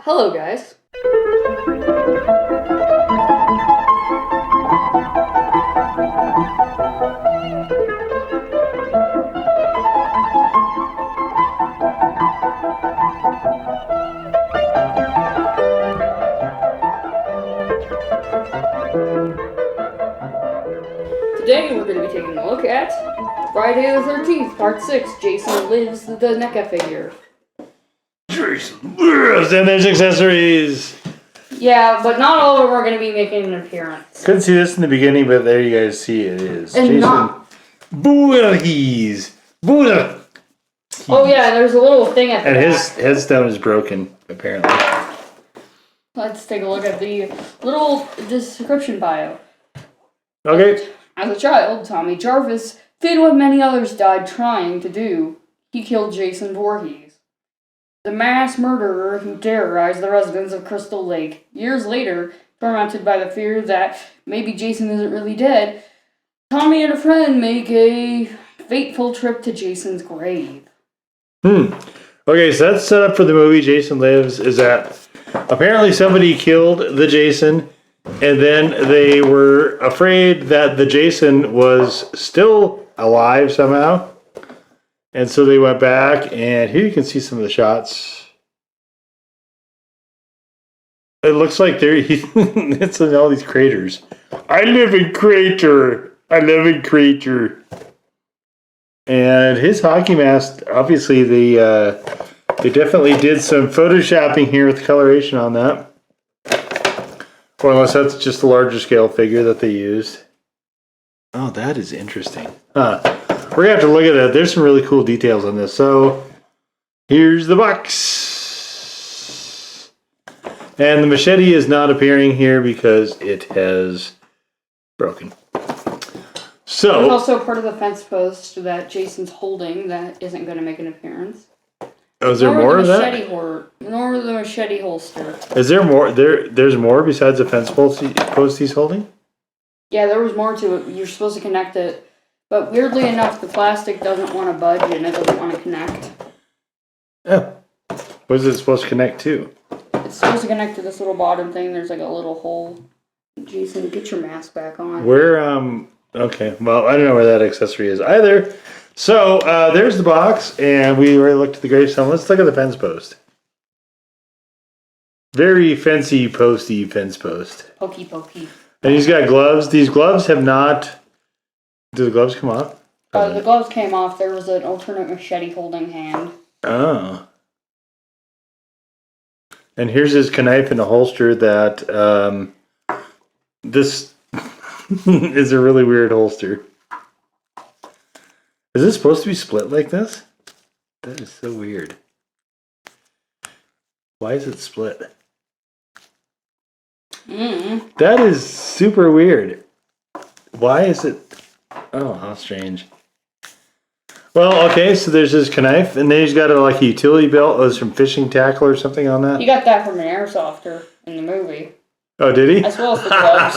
Hello, guys. Today we're going to be taking a look at Friday the 13th, Part 6, Jason Lives, the NECA figure. Jason Lives, and there's accessories! Yeah, but not all of them are going to be making an appearance. Couldn't see this in the beginning, but there you guys see it is. And Jason Voorhees. Voorhees. Oh yeah, there's a little thing at the And back. his headstone is broken, apparently. Let's take a look at the little description bio. Okay. As a child, Tommy Jarvis did what many others died trying to do. He killed Jason Voorhees, the mass murderer who terrorized the residents of Crystal Lake. Years later, tormented by the fear that maybe Jason isn't really dead, Tommy and a friend make a fateful trip to Jason's grave. Okay, so that's set up for the movie Jason Lives, is that apparently somebody killed the Jason, and then they were afraid that the Jason was still alive somehow. And so they went back, and here you can see some of the shots. It looks like it's in all these craters. I live in crater. I live in crater. And his hockey mask, obviously they definitely did some photoshopping here with the coloration on that. Or unless that's just a larger scale figure that they used. Oh, that is interesting. We're going to have to look at that. There's some really cool details on this. So, here's the box. And the machete is not appearing here because it has broken. So, There's also part of the fence post that Jason's holding that isn't going to make an appearance. oh, is there more of that? Nor the machete holster. Is there more? There's more besides the fence post he's holding? Yeah, there was more to it. You're supposed to connect it. But weirdly enough, the plastic doesn't want to budge and it doesn't want to connect. Oh. What is it supposed to connect to? It's supposed to connect to this little bottom thing. There's like a little hole. Jason, get your mask back on. Okay, well, I don't know where that accessory is either. So, there's the box, and we already looked at the gravestone. Let's look at the fence post. Very fancy posty fence post. Pokey, pokey. And he's got gloves. These gloves have not... Do the gloves come off? The gloves came off. There was an alternate machete holding hand. Oh. And here's his knife in a holster that... this is a really weird holster. Is this supposed to be split like this? That is so weird. Why is it split? That is super weird. Why is it... Oh, how strange. Well, okay, so there's his knife, and then he's got a utility belt. Oh, it's from fishing tackle or something on that? He got that from an airsofter in the movie. Oh, did he? As well as the gloves.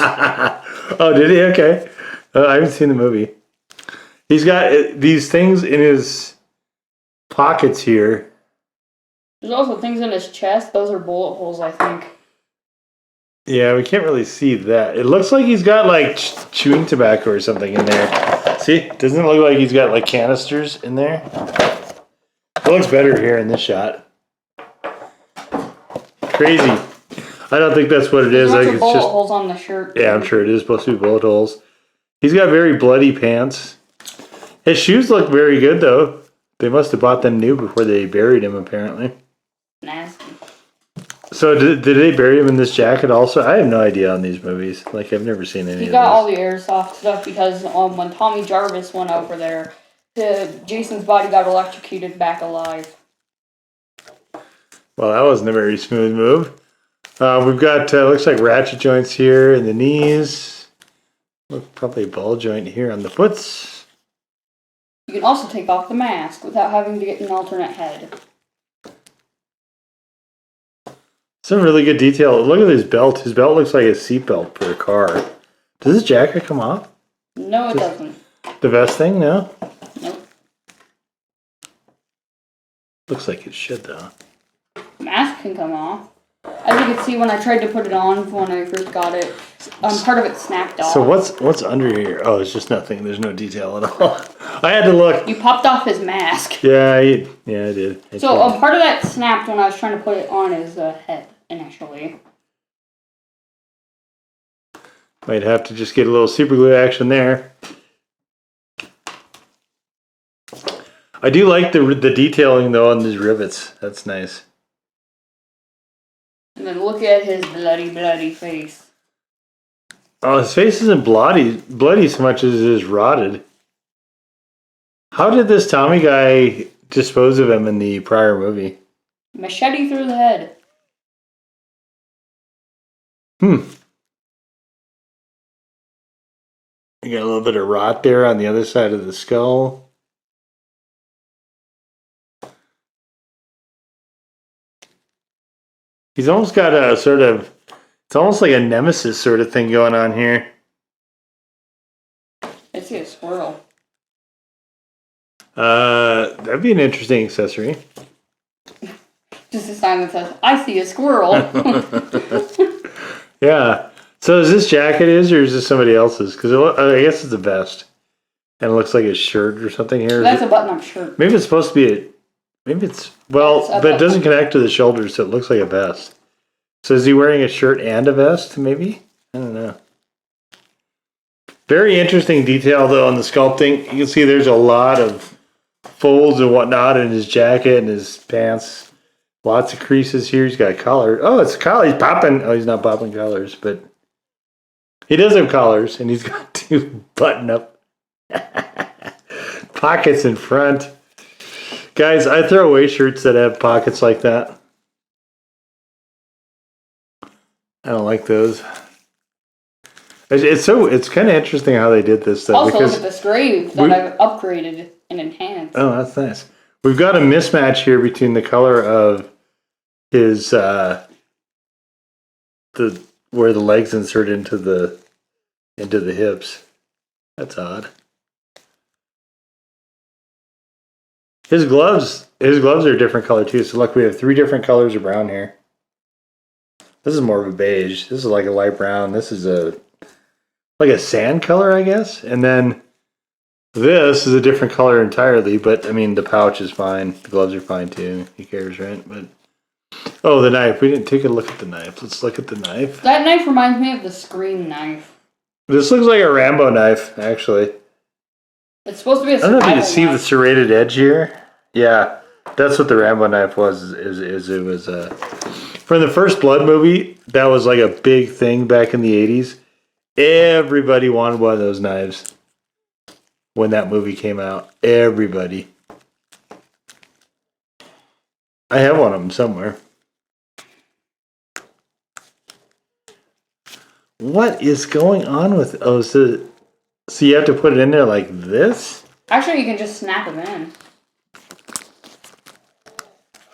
Oh, did he? Okay. I haven't seen the movie. He's got these things in his pockets here. There's also things in his chest. Those are bullet holes, I think. Yeah, we can't really see that. It looks like he's got chewing tobacco or something in there. See? Doesn't it look like he's got canisters in there? It looks better here in this shot. Crazy. I don't think that's what it is. There's it's bullet just holes on the shirt. Yeah, I'm sure it is supposed to be bullet holes. He's got very bloody pants. His shoes look very good, though. They must have bought them new before they buried him, apparently. Nasty. So, did they bury him in this jacket also? I have no idea on these movies. I've never seen any of this. He got all the airsoft stuff because when Tommy Jarvis went over there, Jason's body got electrocuted back alive. Well, that wasn't a very smooth move. We've got, looks like ratchet joints here in the knees. Probably a ball joint here on the foots. You can also take off the mask without having to get an alternate head. Some really good detail. Look at his belt. His belt looks like a seatbelt for a car. Does his jacket come off? No, it doesn't. The vest thing? No? Nope. Looks like it should, though. Mask can come off. As you can see, when I tried to put it on when I first got it, part of it snapped off. So what's under here? Oh, it's just nothing. There's no detail at all. I had to look. You popped off his mask. Yeah, I did. So part of that snapped when I was trying to put it on his head initially. Might have to just get a little super glue action there. I do like the detailing though on these rivets. That's nice. And then look at his bloody face. Oh, his face isn't bloody so much as it is rotted. How did this Tommy guy dispose of him in the prior movie? Machete through the head. You got a little bit of rot there on the other side of the skull. He's almost got a sort of, it's almost like a nemesis sort of thing going on here. I see a squirrel. That'd be an interesting accessory. Just a sign that says, I see a squirrel. Yeah. So is this jacket his or is this somebody else's? Because I guess it's a vest. And it looks like a shirt or something here. That's a button-up shirt. Maybe it's supposed to be but it doesn't connect to the shoulders, so it looks like a vest. So is he wearing a shirt and a vest, maybe? I don't know. Very interesting detail, though, on the sculpting. You can see there's a lot of folds and whatnot in his jacket and his pants. Lots of creases here. He's got a collar. Oh, it's a collar. He's popping. Oh, he's not popping collars, but he does have collars, and he's got two button-up pockets in front. Guys, I throw away shirts that have pockets like that. I don't like those. It's kind of interesting how they did this, though. Also, look at this grave that I've upgraded and enhanced. Oh, that's nice. We've got a mismatch here between the color of his where the legs insert into the hips. That's odd. His gloves are a different color too. So look, we have 3 different colors of brown here. This is more of a beige. This is like a light brown. This is like a sand color, I guess. And then this is a different color entirely, but I mean the pouch is fine. The gloves are fine too. Who cares, right? But oh, the knife. We didn't take a look at the knife. Let's look at the knife. That knife reminds me of the Scream knife. This looks like a Rambo knife, actually. It's supposed to be a I don't know if you can see knife. the serrated edge here. Yeah, that's what the Rambo knife was. Is it was from the first Blood movie. That was like a big thing back in the 80s. Everybody wanted one of those knives when that movie came out. Everybody. I have one of them somewhere. What is going on with? Oh, so you have to put it in there like this? Actually, you can just snap them in.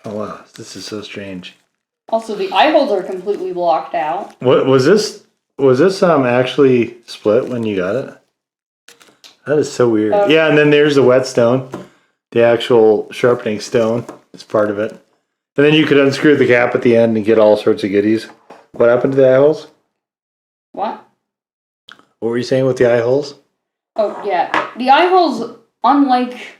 Oh wow, this is so strange. Also, the eye holes are completely blocked out. What was this? Was this actually split when you got it? That is so weird. Yeah, and then there's the whetstone, the actual sharpening stone is part of it. And then you could unscrew the cap at the end and get all sorts of goodies. What happened to the eye holes? What? What were you saying with the eye holes? Oh, yeah. The eye holes, unlike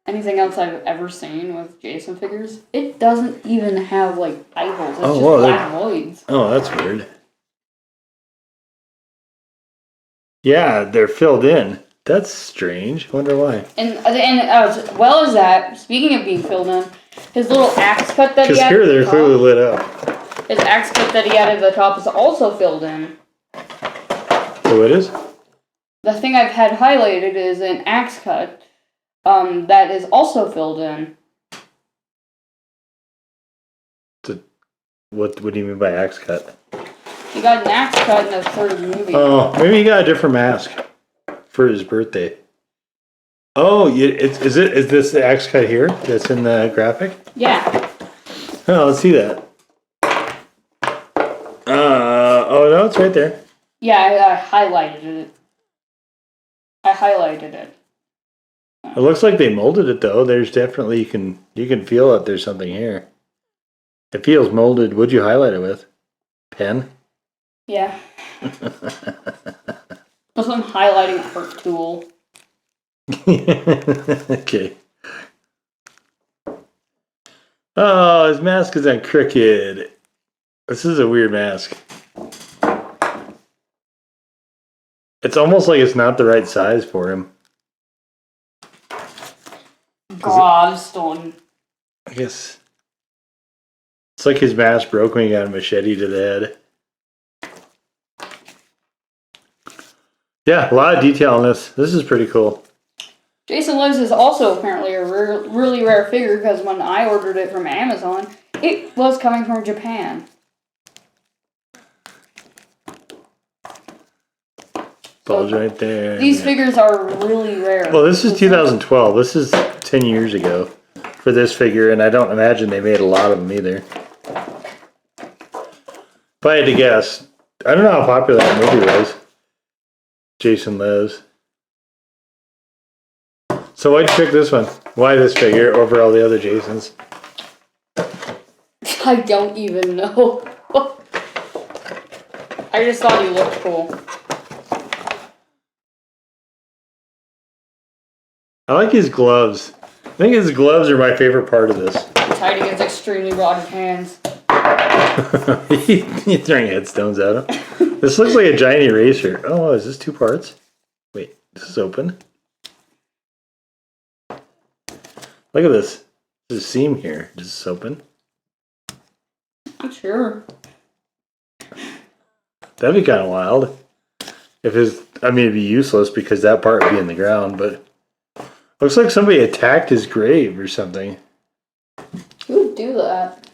anything else I've ever seen with Jason figures, it doesn't even have, like, eye holes. It's just black voids. Oh, that's weird. Yeah, they're filled in. That's strange. Wonder why. And as well as that, speaking of being filled in, his little axe cut that he had because here they're clearly lit up. His axe cut that he had at the top is also filled in. So it is? The thing I've had highlighted is an axe cut that is also filled in. What do you mean by axe cut? He got an axe cut in the third movie. Oh, maybe he got a different mask for his birthday. Oh, is this the axe cut here that's in the graphic? Yeah. Oh, let's see that. Oh no, it's right there. Yeah, I highlighted it. It looks like they molded it though. There's definitely you can feel that there's something here. It feels molded. What'd you highlight it with? Pen? Yeah. That's some highlighting art tool. Okay. Oh, his mask is on crooked. This is a weird mask. It's almost like it's not the right size for him. Gravestone. I guess. It's like his mask broke when he got a machete to the head. Yeah, a lot of detail on this. This is pretty cool. Jason Lives is also apparently a really rare figure because when I ordered it from Amazon, it was coming from Japan. Bulge right there. These figures are really rare. Well, this is 2012. This is 10 years ago for this figure, and I don't imagine they made a lot of them either. If I had to guess, I don't know how popular that movie was. Jason Lives. So why'd you pick this one? Why this figure over all the other Jasons? I don't even know. I just thought he looked cool. I like his gloves. I think his gloves are my favorite part of this. He's hiding his extremely rotted hands. He's throwing headstones at him. This looks like a giant eraser. Oh, is this two parts? Wait, this is open. Look at this. There's a seam here. Is this open? I'm sure. That'd be kind of wild. If his, I mean, it'd be useless because that part would be in the ground, but looks like somebody attacked his grave or something. Who would do that?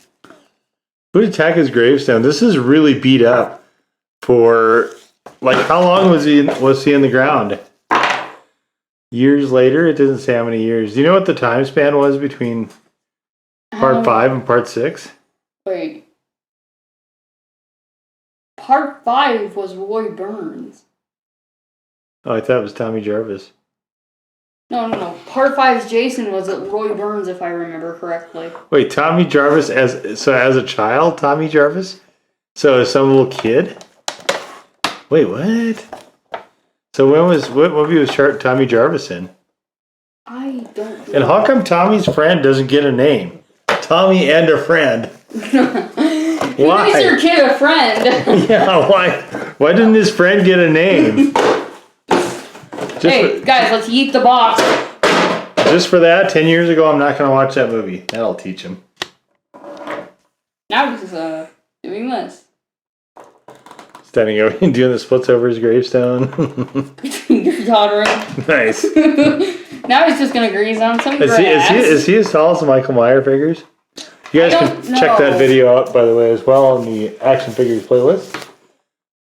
Who would attack his gravestone? This is really beat up for, like, how long was he in the ground? Years later? It doesn't say how many years. Do you know what the time span was between part 5 and part 6? Wait. Part 5 was Roy Burns. Oh, I thought it was Tommy Jarvis. No. Part 5's Jason was Roy Burns, if I remember correctly. Wait, Tommy Jarvis as a child, Tommy Jarvis? So as some little kid? Wait, what? So what movie was Tommy Jarvis in? I don't know. And how come Tommy's friend doesn't get a name? Tommy and a friend. Why? Who gives your kid a friend? Yeah, why? Why didn't his friend get a name? Hey, guys, let's eat the box. Just for that, 10 years ago, I'm not going to watch that movie. That'll teach him. Now he's doing this. Standing over and doing the splits over his gravestone. You're tottering. Nice. Now he's just going to grease on some grass. Is he as tall as the Michael Myers figures? You guys can check that video out, by the way, as well on the Action Figures playlist.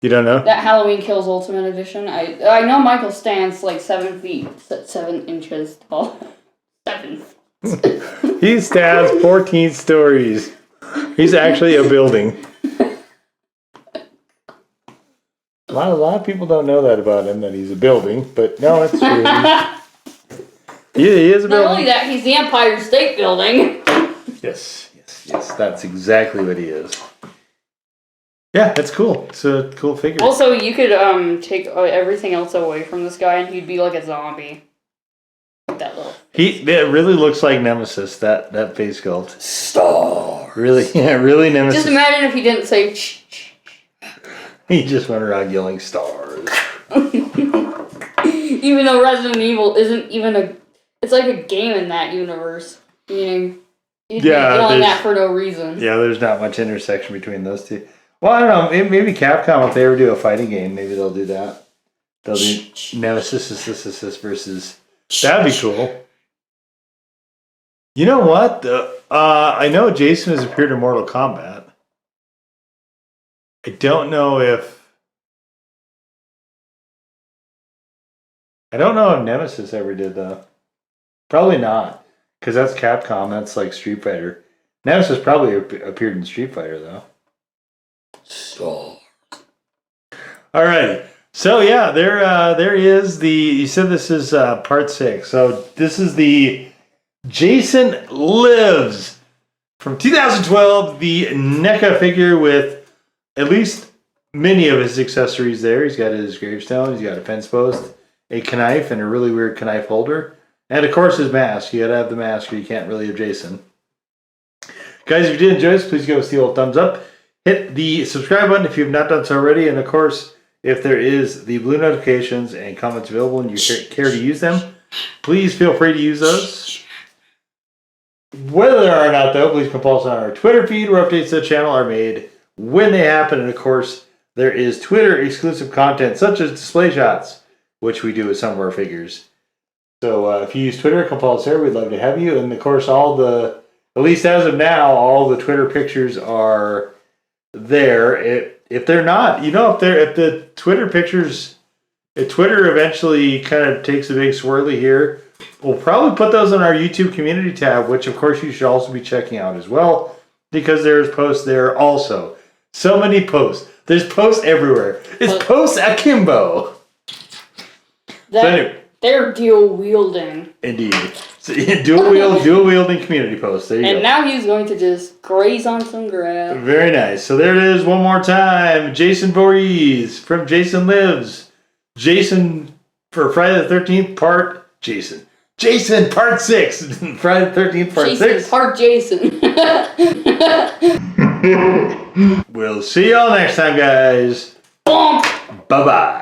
You don't know? That Halloween Kills Ultimate Edition. I know Michael stands like 7 feet, 7 inches tall. 7. He stands 14 stories. He's actually a building. A lot of people don't know that about him, that he's a building, but no, it's true. He is a building. Not only that, he's the Empire State Building. Yes. That's exactly what he is. Yeah, that's cool. It's a cool figure. Also, you could take everything else away from this guy, and he'd be like a zombie. That little. It really looks like Nemesis. That face sculpt. Star. Really, yeah, really Nemesis. Just imagine if he didn't say. He just went around yelling stars. Even though Resident Evil isn't even a. It's like a game in that universe. Meaning, you'd be yelling that for no reason. Yeah, there's not much intersection between those two. Well, I don't know. Maybe Capcom, if they ever do a fighting game, maybe they'll do that. They'll do Nemesis versus. That'd be cool. You know what? I know Jason has appeared in Mortal Kombat. I don't know if Nemesis ever did though. Probably not, because that's Capcom. That's like Street Fighter. Nemesis probably appeared in Street Fighter though. So, all right. So yeah, there is the. You said this is part 6. So this is the Jason Lives From 2012, the NECA figure with at least many of his accessories there. He's got his gravestone, he's got a fence post, a knife, and a really weird knife holder. And of course his mask. You gotta have the mask or you can't really have Jason. Guys, if you did enjoy this, please give us the old thumbs up. Hit the subscribe button if you've not done so already. And of course, if there is the blue notifications and comments available and you care to use them, please feel free to use those. Whether or not, though, please come follow us on our Twitter feed where updates to the channel are made when they happen. And of course, there is Twitter exclusive content such as display shots, which we do with some of our figures. So if you use Twitter, come follow us there. We'd love to have you. And of course, at least as of now, all the Twitter pictures are there. If they're not, if the Twitter pictures, if Twitter eventually kind of takes a big swirly here, we'll probably put those on our YouTube community tab, which of course you should also be checking out as well, because there's posts there also. So many posts. There's posts everywhere. It's posts akimbo. They're dual wielding. Indeed. So, dual wielding community posts. There you go. And now he's going to just graze on some grass. Very nice. So there it is one more time. Jason Voorhees from Jason Lives. Jason for Friday the 13th part Jason. Jason part 6. Friday the 13th part 6. Part Jason. We'll see y'all next time, guys. Bonk. Bye-bye.